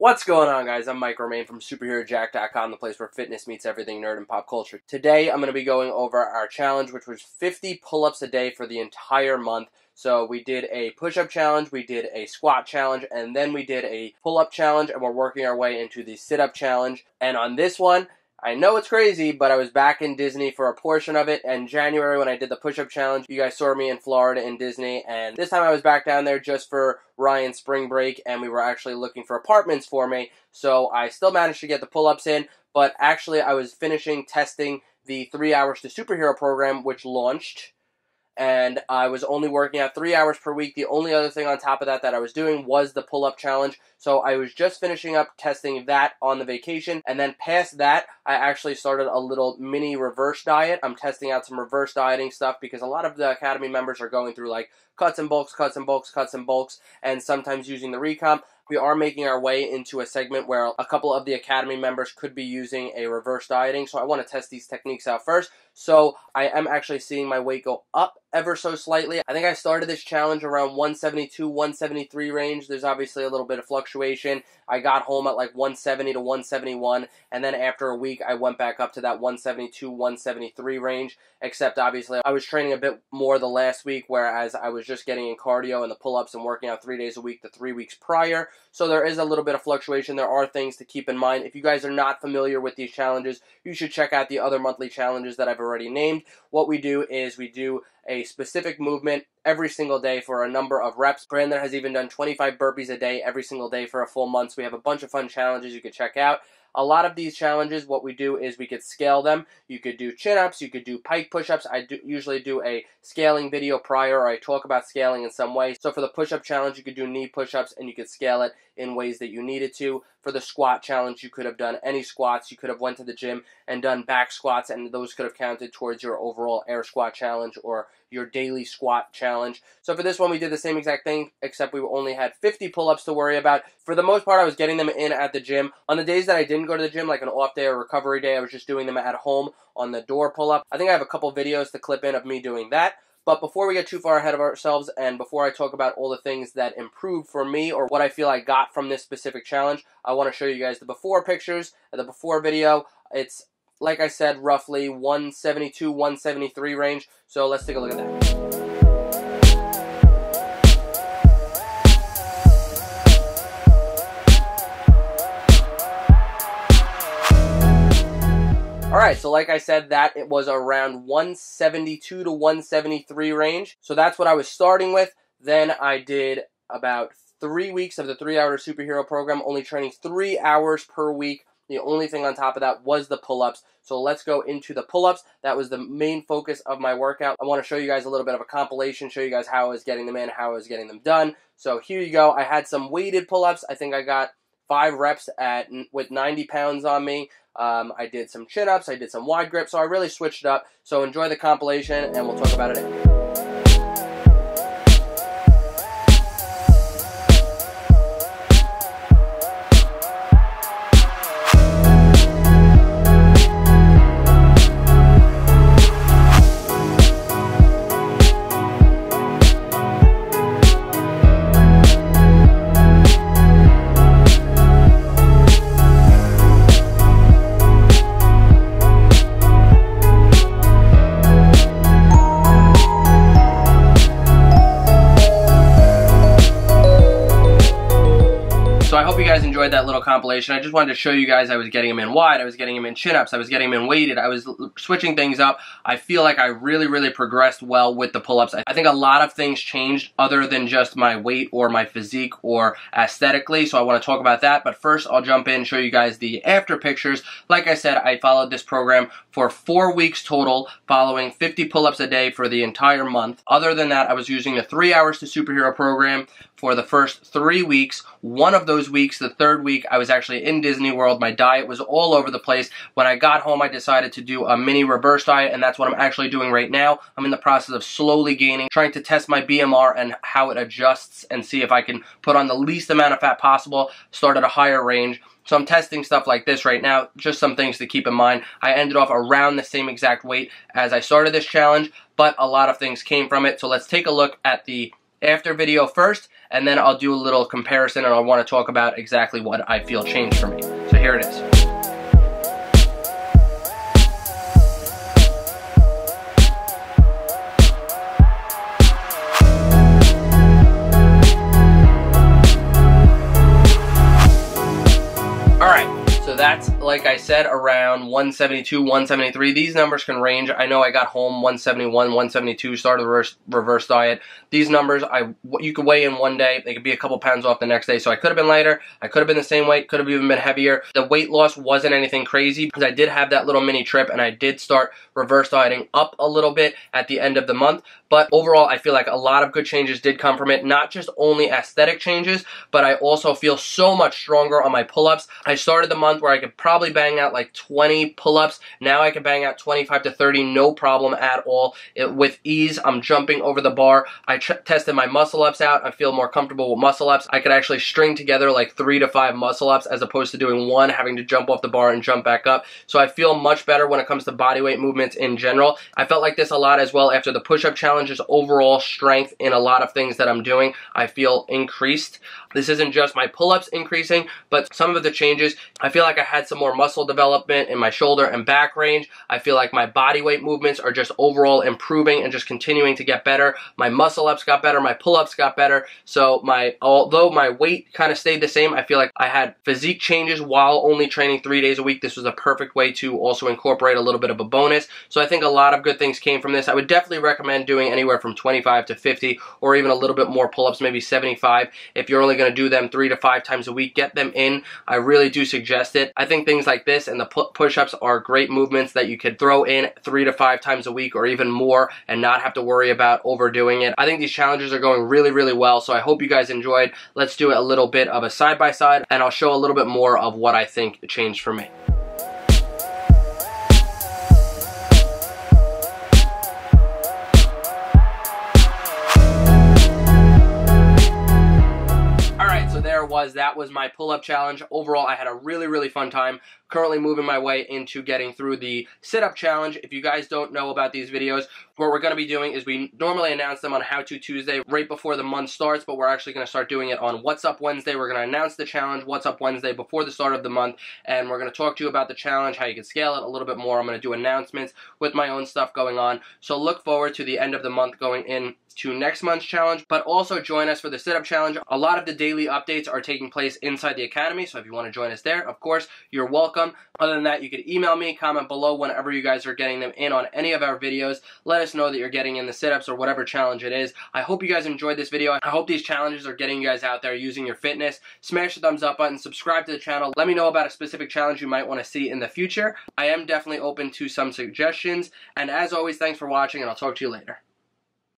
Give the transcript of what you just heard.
What's going on, guys? I'm Mike Romaine from SuperheroJack.com, the place where fitness meets everything nerd and pop culture. Today, I'm going to be going over our challenge, which was 50 pull-ups a day for the entire month. So we did a push-up challenge, we did a squat challenge, and then we did a pull-up challenge, and we're working our way into the sit-up challenge. And on this one, I know it's crazy, but I was back in Disney for a portion of it. In January, when I did the push-up challenge, you guys saw me in Florida in Disney, and this time I was back down there just for Ryan's spring break, and we were actually looking for apartments for me. So I still managed to get the pull-ups in, but actually I was finishing testing the 3 Hours to Superhero program, which launched, and I was only working out 3 hours per week. The only other thing on top of that I was doing was the pull-up challenge. So I was just finishing up testing that on the vacation, and then past that, I actually started a little mini reverse diet. I'm testing out some reverse dieting stuff because a lot of the Academy members are going through like cuts and bulks, cuts and bulks, cuts and bulks, and sometimes using the recomp. We are making our way into a segment where a couple of the Academy members could be using a reverse dieting, so I want to test these techniques out first. So I am actually seeing my weight go up ever so slightly. I think I started this challenge around 172, 173 range. There's obviously a little bit of fluctuation. I got home at like 170 to 171, and then after a week I went back up to that 172, 173 range, except obviously I was training a bit more the last week, whereas I was just getting in cardio and the pull-ups and working out 3 days a week the 3 weeks prior. So there is a little bit of fluctuation. There are things to keep in mind. If you guys are not familiar with these challenges, you should check out the other monthly challenges that I've already named. What we do is we do a specific movement every single day for a number of reps. Brandon has even done 25 burpees a day every single day for a full month. So we have a bunch of fun challenges you can check out. A lot of these challenges, what we do is we could scale them. You could do chin-ups, you could do pike push-ups. I usually do a scaling video prior, or I talk about scaling in some way. So for the push-up challenge, you could do knee push-ups, and you could scale it in ways that you needed to. For the squat challenge, you could have done any squats. You could have went to the gym and done back squats, and those could have counted towards your overall air squat challenge or your daily squat challenge. So for this one, we did the same exact thing, except we only had 50 pull-ups to worry about. For the most part, I was getting them in at the gym. On the days that I didn't go to the gym, like an off day or recovery day, I was just doing them at home on the door pull-up. I think I have a couple videos to clip in of me doing that. But before we get too far ahead of ourselves, and before I talk about all the things that improved for me or what I feel I got from this specific challenge, I want to show you guys the before pictures. The before video, it's, like I said, roughly 172, 173 range. So let's take a look at that. Alright, so like I said, that it was around 172 to 173 range. So that's what I was starting with. Then I did about 3 weeks of the 3 Hour Superhero program, only training 3 hours per week. The only thing on top of that was the pull-ups. So let's go into the pull-ups. That was the main focus of my workout. I want to show you guys a little bit of a compilation, show you guys how I was getting them in, how I was getting them done. So here you go. I had some weighted pull-ups. I think I got 5 reps with 90 pounds on me. I did some chin-ups, I did some wide grip, so I really switched it up. So enjoy the compilation, and we'll talk about it after. So I hope you guys enjoyed that little compilation. I just wanted to show you guys I was getting them in wide, I was getting them in chin-ups, I was getting them in weighted, I was switching things up. I feel like I really progressed well with the pull-ups. I think a lot of things changed other than just my weight or my physique or aesthetically, so I want to talk about that. But first, I'll jump in and show you guys the after pictures. Like I said, I followed this program for 4 weeks total, following 50 pull-ups a day for the entire month. Other than that, I was using the 3 Hours to Superhero program for the first 3 weeks. One of those weeks, the third week, I was actually in Disney World. My diet was all over the place. When I got home, I decided to do a mini reverse diet, and that's what I'm actually doing right now. I'm in the process of slowly gaining, trying to test my BMR and how it adjusts and see if I can put on the least amount of fat possible, start at a higher range. So I'm testing stuff like this right now, just some things to keep in mind. I ended off around the same exact weight as I started this challenge, but a lot of things came from it. So let's take a look at the after video first, and then I'll do a little comparison, and I want to talk about exactly what I feel changed for me. So here it is. So that's, like I said, around 172, 173. These numbers can range. I know I got home 171, 172, started the reverse diet. These numbers, you could weigh in one day. They could be a couple pounds off the next day. So I could have been lighter. I could have been the same weight. Could have even been heavier. The weight loss wasn't anything crazy because I did have that little mini trip and I did start reverse dieting up a little bit at the end of the month. But overall, I feel like a lot of good changes did come from it. Not just only aesthetic changes, but I also feel so much stronger on my pull-ups. I started the month where I could probably bang out like 20 pull-ups. Now I can bang out 25 to 30, no problem at all. With ease, I'm jumping over the bar. I tested my muscle-ups out. I feel more comfortable with muscle-ups. I could actually string together like 3 to 5 muscle-ups as opposed to doing one, having to jump off the bar and jump back up. So I feel much better when it comes to bodyweight movements in general. I felt like this a lot as well after the push-up challenge. Just overall strength in a lot of things that I'm doing, I feel increased. This isn't just my pull-ups increasing, but some of the changes, I feel like I had some more muscle development in my shoulder and back range. I feel like my body weight movements are just overall improving and just continuing to get better. My muscle ups got better, my pull-ups got better. So although my weight kind of stayed the same, I feel like I had physique changes while only training 3 days a week. This was a perfect way to also incorporate a little bit of a bonus. So I think a lot of good things came from this. I would definitely recommend doing anywhere from 25 to 50 or even a little bit more pull-ups, maybe 75. If you're only going to do them 3 to 5 times a week, get them in. I really do suggest it. I think things like this and the push-ups are great movements that you could throw in 3 to 5 times a week or even more and not have to worry about overdoing it. I think these challenges are going really, really well, so I hope you guys enjoyed. Let's do a little bit of a side-by-side, and I'll show a little bit more of what I think changed for me. That was my pull-up challenge. Overall, I had a really, really fun time. Currently moving my way into getting through the sit-up challenge. If you guys don't know about these videos, what we're going to be doing is we normally announce them on How To Tuesday right before the month starts, but we're actually going to start doing it on What's Up Wednesday. We're going to announce the challenge, What's Up Wednesday, before the start of the month, and we're going to talk to you about the challenge, how you can scale it a little bit more. I'm going to do announcements with my own stuff going on, so look forward to the end of the month going in to next month's challenge, but also join us for the sit-up challenge. A lot of the daily updates are taking place inside the Academy, so if you want to join us there, of course, you're welcome. Other than that, you could email me, comment below whenever you guys are getting them in on any of our videos. Let us know that you're getting in the sit-ups or whatever challenge it is. I hope you guys enjoyed this video. I hope these challenges are getting you guys out there using your fitness. Smash the thumbs up button, subscribe to the channel. Let me know about a specific challenge you might want to see in the future. I am definitely open to some suggestions, and as always, thanks for watching, and I'll talk to you later.